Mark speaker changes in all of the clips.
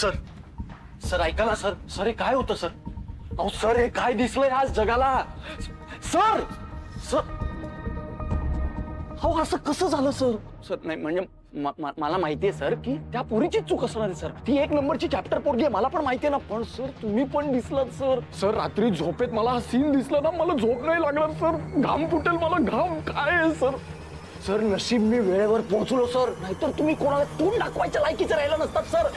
Speaker 1: Sir sir ऐका ना sir. Sir हे काय होतं सर? अहो सर हे काय दिसलंय आज जगाला? सर सर अहो असं कसं झालं सर? सर नाही म्हणजे मला माहितीये सर की त्या पोरीची चूक असणार आहे सर. ती एक नंबरची चॅप्टर पोरगी आहे, मला पण माहितीये ना. पण सर तुम्ही पण दिसलात सर. सर रात्री झोपेत मला हा सीन दिसला ना, मला झोप नाही लागणार सर. घाम फुटेल मला, घाम काय आहे सर. सर नशीब मी वेळेवर पोहोचलो सर, नाहीतर तुम्ही कोणाला तोंड दाखवायच्या लायकीचं राहिला नसतात सर.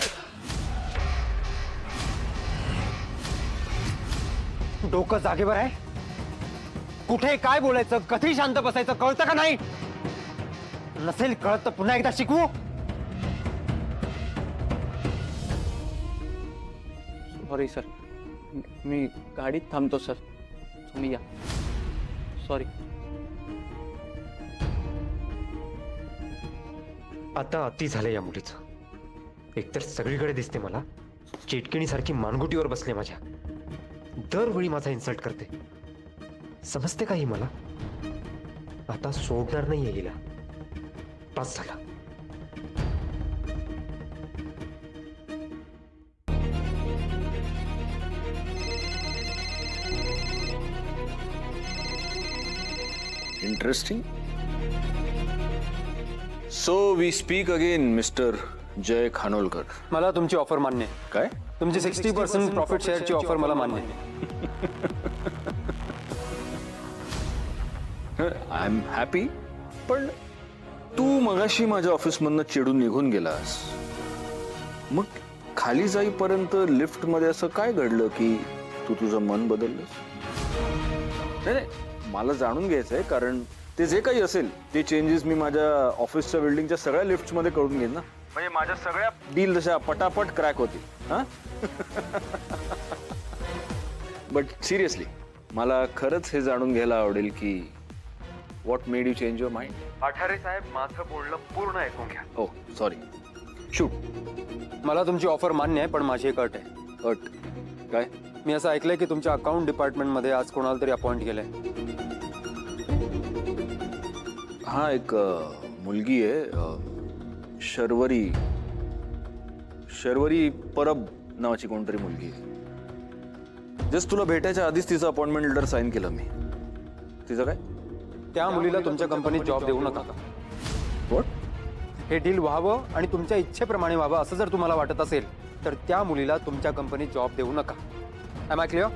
Speaker 2: डोकं जागेवर आहे? कुठे काय बोलायचं, कधी शांत बसायचं कळतं का नाही? नसेल कळत तर पुन्हा एकदा शिकवू.
Speaker 1: सॉरी सर, मी गाडीत थांबतो सर, तुम्ही या. सॉरी.
Speaker 2: आता अति झालं या मुलीचं. एकतर सगळीकडे दिसते मला, चिटकिणीसारखी मानगुटीवर बसले माझ्या. दरवेळी माझा इन्सल्ट करते. समजते का ही मला? आता सोडणार नाही हिला. पास झाला.
Speaker 3: Interesting. So we speak again mister Jai Khanolkar.
Speaker 2: मला तुमची ऑफर मान्य आहे.
Speaker 3: काय?
Speaker 2: तुमची 60% प्रॉफिट शेअरची ऑफर मला मान्य आहे.
Speaker 3: I am happy. पण तू मगाशी माझ्या ऑफिसमधनं चिडून निघून गेलास, मग खाली जाईपर्यंत लिफ्ट मध्ये असं काय घडलं की तू तुझं मन बदललंस? नाही नाही, मला जाणून घ्यायचंय, कारण ते जे काही असेल ते चेंजेस मी माझ्या ऑफिसच्या बिल्डिंगच्या सगळ्या लिफ्ट मध्ये करून घेईन ना. म्हणजे माझ्या सगळ्या डील जशा पटापट क्रॅक होतील. हा बट सिरियसली मला खरंच हे जाणून घ्यायला आवडेल की what made you change your mind?
Speaker 2: Athare साहेब, माझं बोलणं पूर्ण ऐकून घ्या.
Speaker 3: Oh sorry, shoot.
Speaker 2: मला तुमची ऑफर मान्य आहे, पण माझी एक अट आहे.
Speaker 3: अट काय?
Speaker 2: मी असं ऐकलंय की तुमच्या अकाउंट डिपार्टमेंटमध्ये आज कोणाला तरी अपॉइंट केलंय.
Speaker 3: हा, एक मुलगी आहे, शर्वरी परब नावाची कोणतरी मुलगी आहे. जस्ट तुला भेटायच्या आधीच तिचं अपॉइंटमेंट लेटर साईन केलं मी. तिचं काय?
Speaker 2: त्या मुलीला तुमच्या कंपनीत जॉब देऊ नका.
Speaker 3: व्हॉट?
Speaker 2: हे डील व्हावं आणि तुमच्या इच्छेप्रमाणे व्हावं असं जर तुम्हाला वाटत असेल तर त्या मुलीला तुमच्या कंपनीत जॉब देऊ नका. Am I clear?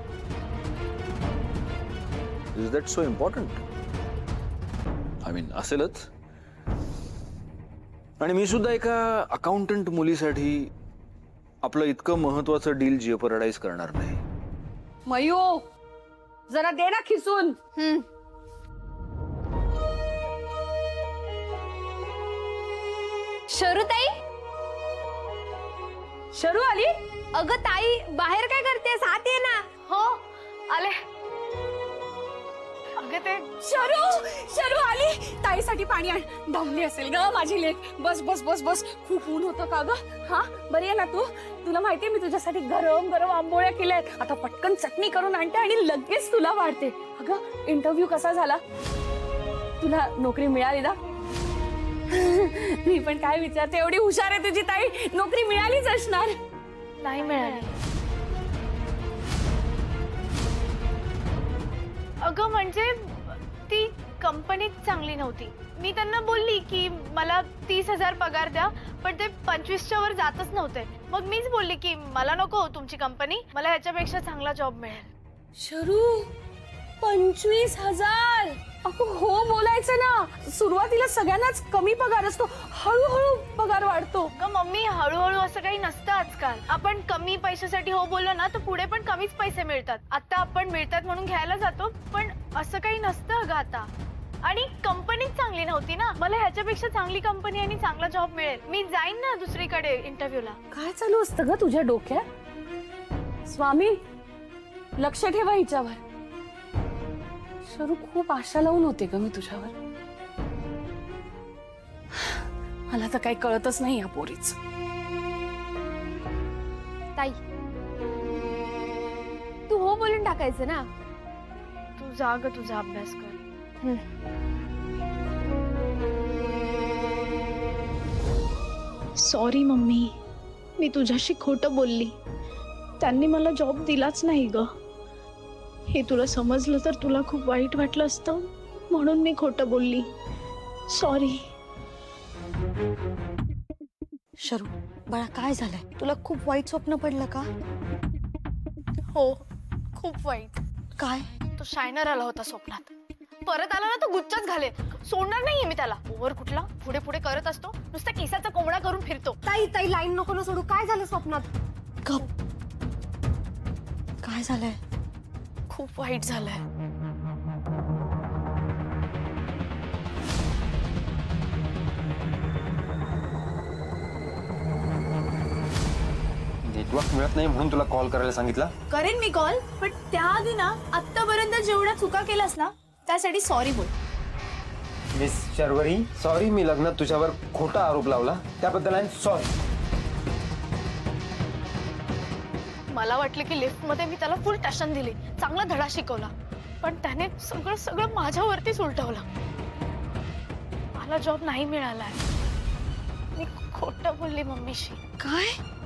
Speaker 3: Is that so important? I mean असेलच. आणि मी सुद्धा एका अकाउंटंट मुलीसाठी आपलं इतकं महत्वाचं डील जिओपराडाइज करणार नाही.
Speaker 4: मयू, जरा दे ना खिसून.
Speaker 5: शरू ताई.
Speaker 4: शरू आली?
Speaker 5: अगं ताई, बाहेर काय करतेस? आत ये ना.
Speaker 4: हो आले. अगं ते शरू आली. ताईसाठी पाणी आण. दमली असेल ग माझी लेक. बस बस बस बस. खूप ऊन होतं का ग? हा, बरी आहे ना तू? तुला माहितीये मी तुझ्यासाठी गरम गरम आंबोळ्या केल्यात. आता पटकन चटणी करून आणते आणि लगेच तुला वाढते. अगं इंटरव्ह्यू कसा झाला? तुला नोकरी मिळाली ना? मी पण काय विचारते, एवढी हुशार आहे तुझी ताई, नोकरी मिळालीच असणार.
Speaker 5: नाही मिळाली.
Speaker 6: अगं म्हणजे ती कंपनीत चांगली नव्हती. मी त्यांना बोलली की मला 30,000 पगार द्या, पण ते 25च्या वर जातच नव्हते. मग मीच बोलली की मला नको तुमची कंपनी, मला ह्याच्यापेक्षा चांगला जॉब मिळेल.
Speaker 4: शरू, 25,000? अगं हो बोलायचं ना. सुरुवातीला सगळ्यांनाच कमी पगार असतो, हळूहळू पगार वाढतो.
Speaker 6: अगं मम्मी, हळूहळू असं काही नसतं आजकाल. आपण कमी पैशासाठी हो बोललो ना तर पुढे पण कमीच पैसे मिळतात. आता आपण मिळतात म्हणून घ्यायला जातो, पण असं काही नसतं अगं आता. आणि कंपनीच चांगली नव्हती ना. मला ह्याच्यापेक्षा चांगली कंपनी आणि चांगला जॉब मिळेल. मी जाईन ना दुसरीकडे इंटरव्ह्यूला.
Speaker 4: काय चालू असतं ग तुझ्या डोक्यात? स्वामी, लक्ष ठेवा हिच्यावर. शरू, खूप आशा लावून होते ग मी तुझ्यावर. मला तर काही कळतच नाही या पोरीच.
Speaker 5: ताई, तू हो बोलून टाकायचं ना.
Speaker 6: तू जा ग, तुझा अभ्यास कर.
Speaker 7: सॉरी मम्मी,
Speaker 4: मी तुझ्याशी खोटं बोलली. त्यांनी मला जॉब दिलाच नाही ग. हे तुला समजलं तर तुला खूप वाईट वाटलं असतं, म्हणून मी खोटं बोलली. सॉरी.
Speaker 7: शरू बाळा, काय झालंय? तुला खूप वाईट स्वप्न पडलं का?
Speaker 6: हो, खूप वाईट.
Speaker 7: काय?
Speaker 6: तो शायनर आला होता स्वप्नात. परत आला ना तो गुच्चाच घालेल. सोडणार नाहीये मी त्याला. ओव्हर कुठला पुढे पुढे करत असतो, नुसता केसाचा कोंबडा करून फिरतो.
Speaker 5: ताई ताई लाईन नको ना सोडू. काय झालं स्वप्नात?
Speaker 7: गप. काय झालंय?
Speaker 6: खूप वाईट झालंय.
Speaker 2: नेटवर्क मिळत नाही म्हणून तुला कॉल करायला सांगितलं.
Speaker 6: करेन मी कॉल, पण त्याआधी ना आत्तापर्यंत जेवढ्या चुका केल्यास ना त्यासाठी सॉरी बोल.
Speaker 2: मिस शर्वरी, सॉरी, मी लग्नात तुझ्यावर खोटा आरोप लावला त्याबद्दल आय एम सॉरी.
Speaker 6: मला वाटलं की लिफ्ट मध्ये मी त्याला फुल टॅशन दिली, चांगला धडा शिकवला, पण त्याने सगळं सगळं माझ्यावरतीच उलटवलं. मला जॉब नाही मिळालाय. मी खोटं बोलली मम्मीशी.
Speaker 7: काय?